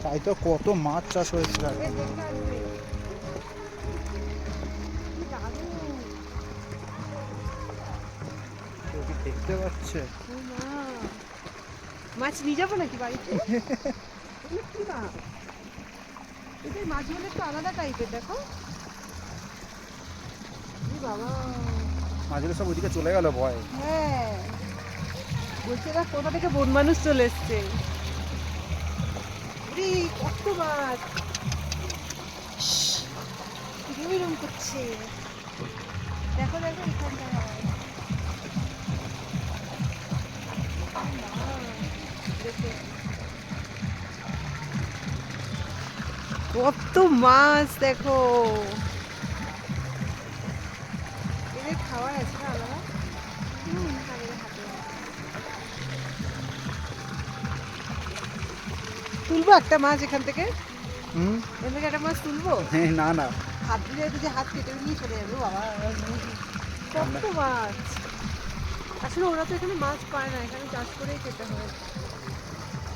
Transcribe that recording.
তাই তো কত মাছ চাষ হয়েছে। দেখতে পাচ্ছে মাছ নিয়ে যাবো নাকি বাড়িতে? কি মাছ? এই মাছগুলো একটু আলাদা টাইপের, দেখো বাবা। মাছগুলো সব ওইদিকে চলে গেল ভয়। হ্যাঁ, বলছে না কোথা থেকে বন মানুষ চলে এসছে। কত মাছ এরকম করছে, দেখো দেখো এখানটায় কত মাছ দেখো। এদের খাওয়ার আছে না আলাদা। তুলবো একটা মাছ এখান থেকে, এখান থেকে একটা মাছ তুলবো। না না, হাত দিলে যে হাত কেটে নিয়ে চলে যাবে বাবা। কত মাছ, আসলে ওরা তো এখানে মাছ পায় না, এখানে চাষ করেই খেতে হয়।